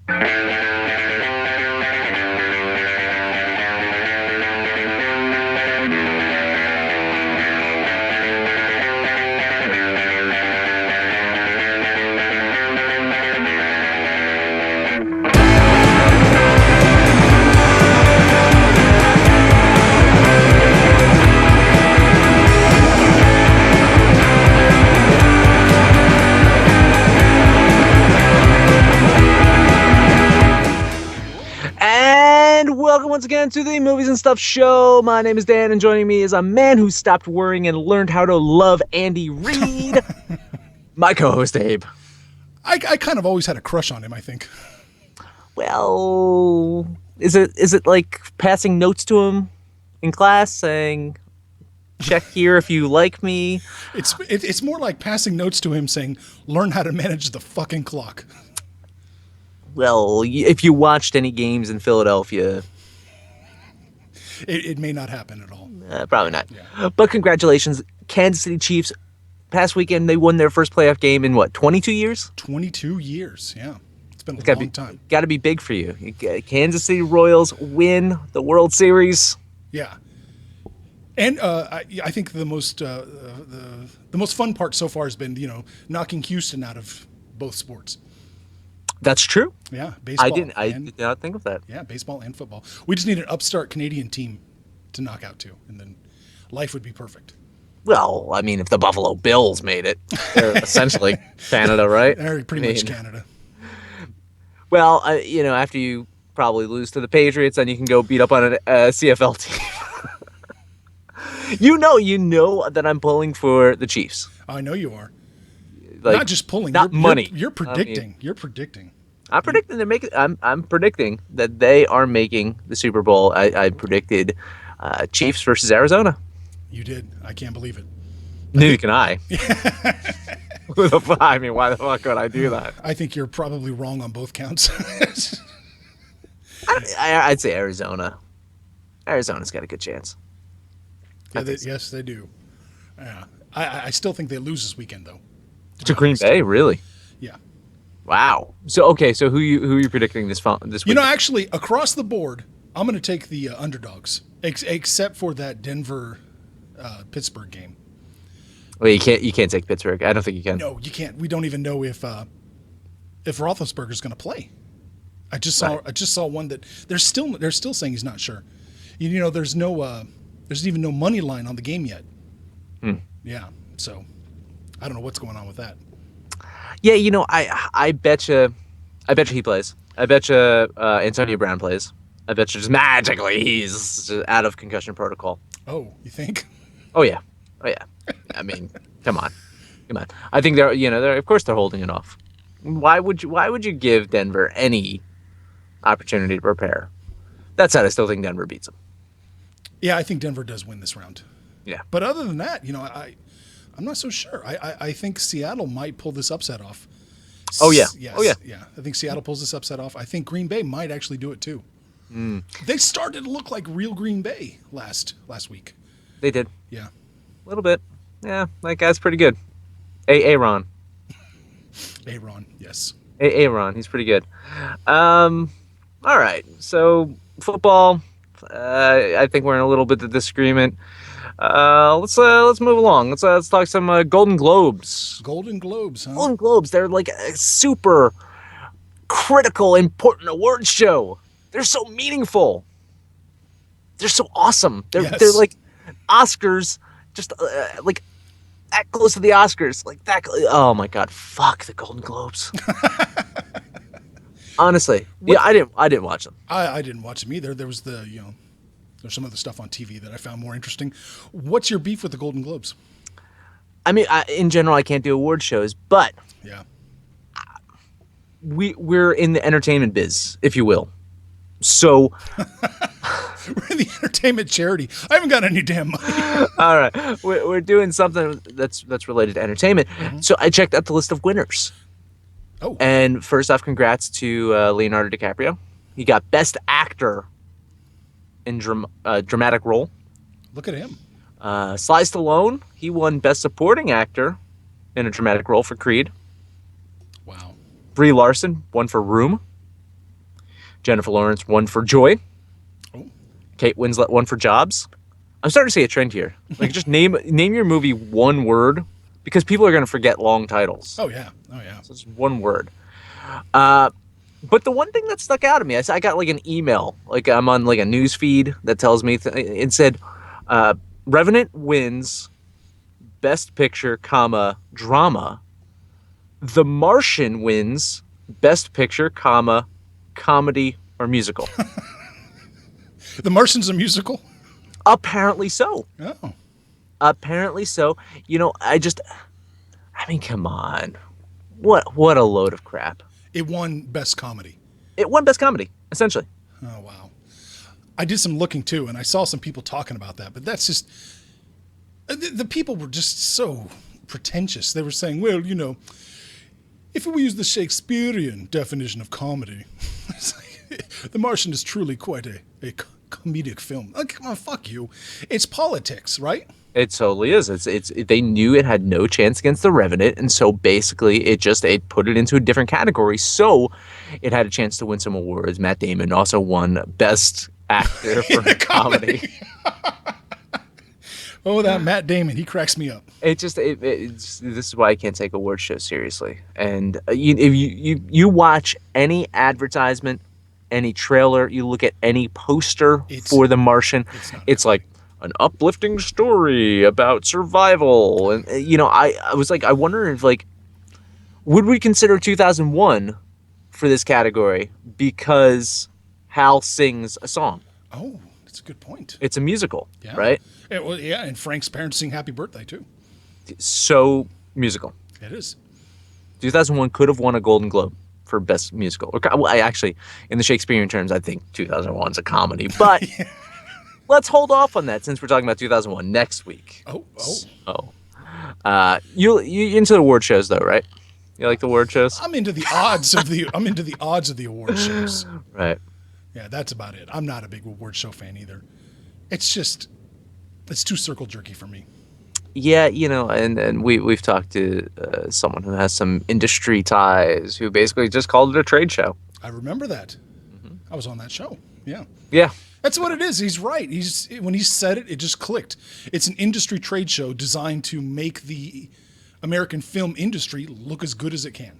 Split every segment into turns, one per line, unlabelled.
And welcome once again to the Movies and Stuff show. My name is Dan, and joining me is a man who stopped worrying and learned how to love Andy Reid, my co-host Abe.
I kind of always had a crush on him, I think.
Well, is it like passing notes to him in class saying, check here if you like me?
It's more like passing notes to him saying, learn how to manage the fucking clock.
Well, if you watched any games in Philadelphia...
It may not happen at all.
Probably not.
Yeah.
But congratulations, Kansas City Chiefs. Past weekend, they won their first playoff game in, 22 years?
22 years, yeah. It's been a long time.
Got to be big for you. Kansas City Royals win the World Series.
Yeah. And I think the most fun part so far has been, knocking Houston out of both sports.
That's true.
Yeah, baseball.
I did not think of that.
Yeah, baseball and football. We just need an upstart Canadian team to knock out to, and then life would be perfect.
Well, I mean, if the Buffalo Bills made it, they're essentially Canada, right?
They're pretty much Canada.
Well, after you probably lose to the Patriots, then you can go beat up on a CFL team. You know that I'm pulling for the Chiefs.
I know you are.
Like,
not just pulling,
not money.
You're predicting. You're predicting.
I'm predicting they're making. I'm predicting that they are making the Super Bowl. I predicted Chiefs versus Arizona.
You did. I can't believe it.
Neither can I. I mean, why the fuck would I do that?
I think you're probably wrong on both counts.
I'd say Arizona. Arizona's got a good chance.
Yeah, yes, they do. Yeah, I still think they lose this weekend, though.
To Green Bay, really?
Yeah.
Wow. So who are you predicting this week?
Actually, across the board, I'm going to take the underdogs, except for that Denver Pittsburgh game.
Well, you can't take Pittsburgh. I don't think you can.
No, you can't. We don't even know if Roethlisberger's going to play. I just saw one that they're still saying he's not sure. There's even no money line on the game yet. Yeah. So I don't know what's going on with that.
Yeah, I bet you he plays. I bet you Antonio Brown plays. I bet you just magically he's out of concussion protocol.
Oh, you think?
Oh yeah. I mean, come on. I think they're of course they're holding it off. Why would you give Denver any opportunity to prepare? That said, I still think Denver beats them.
Yeah, I think Denver does win this round.
Yeah.
But other than that, I'm not so sure. I think Seattle might pull this upset off.
Oh, yeah.
Yes.
Oh, yeah.
Yeah. I think Seattle pulls this upset off. I think Green Bay might actually do it too. They started to look like real Green Bay last week.
They did.
Yeah.
A little bit. Yeah, that guy's pretty good. Aaron.
Aaron, yes.
Aaron, he's pretty good. All right. So football, I think we're in a little bit of disagreement. Let's move along. Let's talk some Golden Globes.
Golden Globes, huh?
Golden Globes, they're like a super critical, important awards show. They're so meaningful. They're so awesome. They're like Oscars, just like that close to the Oscars, like that. Oh my God, fuck the Golden Globes. Honestly, yeah, I didn't watch them.
I didn't watch them either. There was there's some other stuff on TV that I found more interesting. What's your beef with the Golden Globes?
I mean, in general, I can't do award shows, but
yeah,
we're in the entertainment biz, if you will. So
we're in the entertainment charity. I haven't got any damn money.
All right, we're doing something that's related to entertainment. Mm-hmm. So I checked out the list of winners.
Oh,
and first off, congrats to Leonardo DiCaprio. He got Best Actor in dramatic role.
Look at him.
Sly Stallone, he won Best Supporting Actor in a dramatic role for Creed.
Wow.
Brie Larson won for Room. Jennifer Lawrence won for Joy.
Oh,
Kate Winslet won for Jobs. I'm starting to see a trend here. Like, just name your movie one word, because people are going to forget long titles.
oh yeah, oh yeah.
So it's one word. Uh, but the one thing that stuck out to me, I got like an email, like I'm on like a news feed that tells me it said, Revenant wins Best Picture, comma, drama. The Martian wins Best Picture, comma, comedy or musical.
The Martian's a musical?
Apparently so.
Oh.
Apparently so. I mean, come on. What a load of crap.
It won Best Comedy.
It won Best Comedy, essentially.
Oh, wow. I did some looking too, and I saw some people talking about that, but that's just. The people were just so pretentious. They were saying, well, if we use the Shakespearean definition of comedy, it's like, The Martian is truly quite a comedic film. Like, come on, fuck you. It's politics, right?
It totally is. They knew it had no chance against the Revenant, and so basically it put it into a different category. So it had a chance to win some awards. Matt Damon also won Best Actor for a comedy.
Oh, that Matt Damon, he cracks me up.
It's this is why I can't take award shows seriously. And if you watch any advertisement, any trailer, you look at any poster for The Martian, it's like an uplifting story about survival. And I was like, I wonder if, like, would we consider 2001 for this category because Hal sings a song?
Oh, that's a good point.
It's a musical,
Yeah.
right?
And Frank's parents sing Happy Birthday too.
So musical.
It is.
2001 could have won a Golden Globe for Best Musical. Well, actually, in the Shakespearean terms, I think 2001 is a comedy. But let's hold off on that since we're talking about 2001 next week. You into the award shows though, right? You like the award shows?
I'm into the odds of the award shows.
Right.
Yeah, that's about it. I'm not a big award show fan either. It's too circle jerky for me.
Yeah, and we've talked to someone who has some industry ties who basically just called it a trade show.
I remember that. Mm-hmm. I was on that show. Yeah.
Yeah.
That's what it is. He's right. When he said it, it just clicked. It's an industry trade show designed to make the American film industry look as good as it can.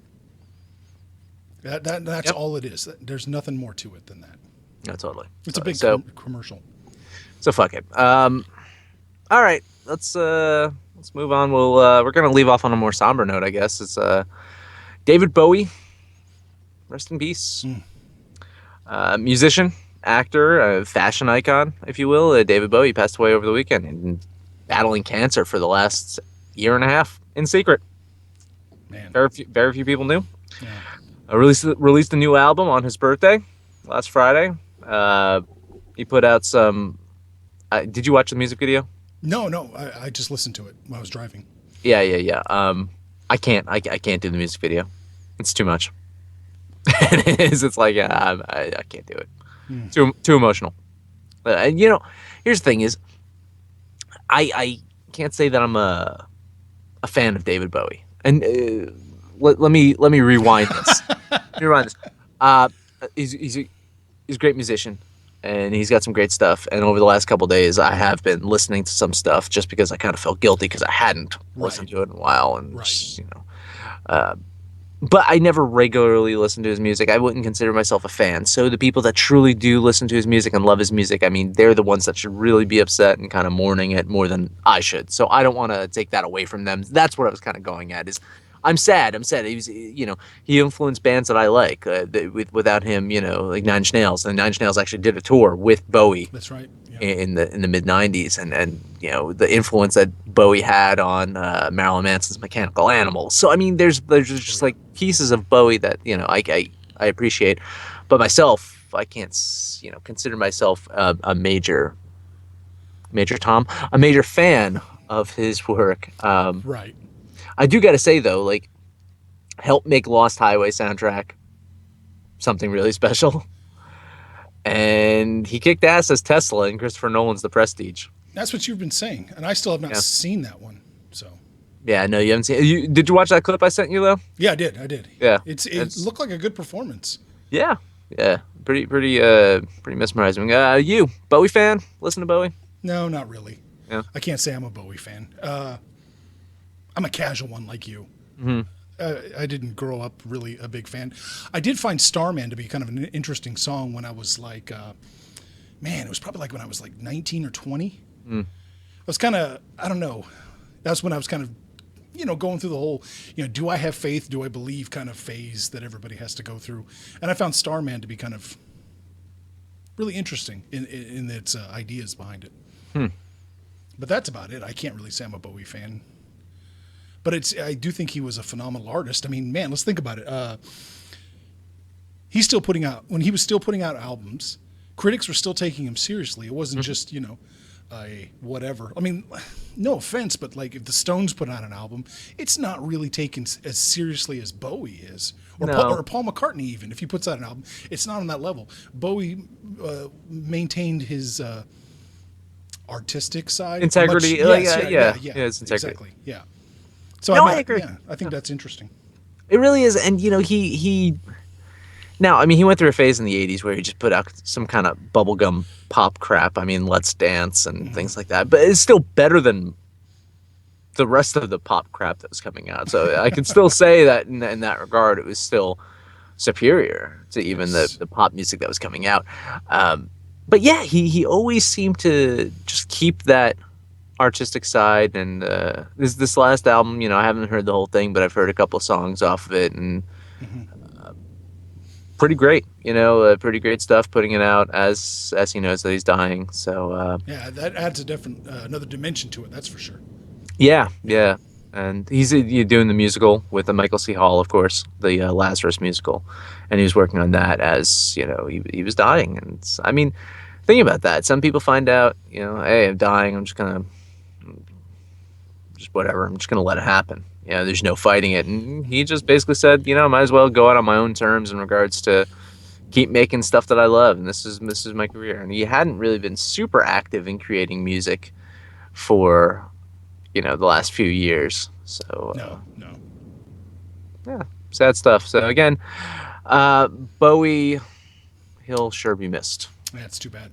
That's all it is. There's nothing more to it than that.
No, totally.
It's a big commercial.
So fuck it. All right, let's move on. We're gonna leave off on a more somber note, I guess. It's David Bowie, rest in peace. Musician, actor, fashion icon, if you will. David Bowie passed away over the weekend and battling cancer for the last year and a half in secret.
Man,
very few people knew.
Yeah.
Released a new album on his birthday last Friday. He put out some. Did you watch the music video?
No. I just listened to it while I was driving.
Yeah. I can't do the music video. It's too much. It is. It's like I can't do it. Too emotional. And here's the thing: is I can't say that I'm a fan of David Bowie. And let me rewind this. He's a great musician. And he's got some great stuff. And over the last couple of days, I have been listening to some stuff just because I kind of felt guilty because I hadn't listened to it in a while. And just, but I never regularly listen to his music. I wouldn't consider myself a fan. So the people that truly do listen to his music and love his music, I mean, they're the ones that should really be upset and kind of mourning it more than I should. So I don't want to take that away from them. That's what I was kind of going at is I'm sad. He was, he influenced bands that I like. Without him, like Nine Inch Nails, and Nine Inch Nails actually did a tour with Bowie.
That's right. Yeah.
In the mid '90s, and the influence that Bowie had on Marilyn Manson's Mechanical Animals. So I mean, there's just like pieces of Bowie that I appreciate, but myself, I can't consider myself a major fan of his work.
Right.
I do got to say, though, like, helped make Lost Highway soundtrack something really special. And he kicked ass as Tesla in Christopher Nolan's The Prestige.
That's what you've been saying. And I still have not seen that one. So.
Yeah, no, you haven't seen it. Did you watch that clip I sent you, though?
Yeah, I did.
Yeah.
It looked like a good performance.
Yeah. pretty mesmerizing. You Bowie fan? Listen to Bowie?
No, not really.
Yeah.
I can't say I'm a Bowie fan. I'm a casual one like you.
Hmm.
I didn't grow up really a big fan. I did find Starman to be kind of an interesting song when I was like, man, it was probably like when I was like 19 or 20.
Mm.
I was kind of, I don't know. That's when I was kind of, going through the whole, do I have faith? Do I believe kind of phase that everybody has to go through? And I found Starman to be kind of really interesting in its ideas behind it.
Hmm.
But that's about it. I can't really say I'm a Bowie fan. But I do think he was a phenomenal artist. I mean, man, let's think about it. When he was still putting out albums, critics were still taking him seriously. It wasn't just, a whatever. I mean, no offense, but like if the Stones put out an album, it's not really taken as seriously as Bowie is. Or,
No.
or Paul McCartney even. If he puts out an album, it's not on that level. Bowie maintained his artistic side.
Integrity. Yeah, it's integrity.
Exactly, yeah. So
No, I agree.
Yeah, I think that's interesting.
It really is, and he. Now, I mean, he went through a phase in the '80s where he just put out some kind of bubblegum pop crap. I mean, Let's Dance and things like that. But it's still better than the rest of the pop crap that was coming out. So I can still say that in that regard, it was still superior to even the pop music that was coming out. But yeah, he always seemed to just keep that artistic side. And this last album, I haven't heard the whole thing, but I've heard a couple songs off of it, and pretty great. Pretty great stuff. Putting it out as he knows that he's dying. So
yeah, that adds a different another dimension to it. That's for sure.
yeah. And he's doing the musical with the Michael C. Hall, of course, the Lazarus musical, and he was working on that as he was dying. And I mean, think about that. Some people find out, hey, I'm dying. I'm just gonna whatever. I'm just gonna let it happen. There's no fighting it. And he just basically said, might as well go out on my own terms in regards to keep making stuff that I love. And this is my career. And he hadn't really been super active in creating music for, the last few years. So,
No.
yeah, sad stuff. So again, Bowie, he'll sure be missed.
That's too bad.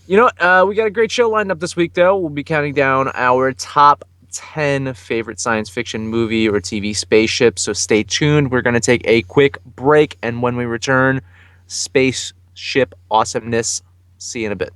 We got a great show lined up this week, though. We'll be counting down our top 10 favorite science fiction movie or TV spaceships. So stay tuned. We're going to take a quick break. And when we return, spaceship awesomeness. See you in a bit.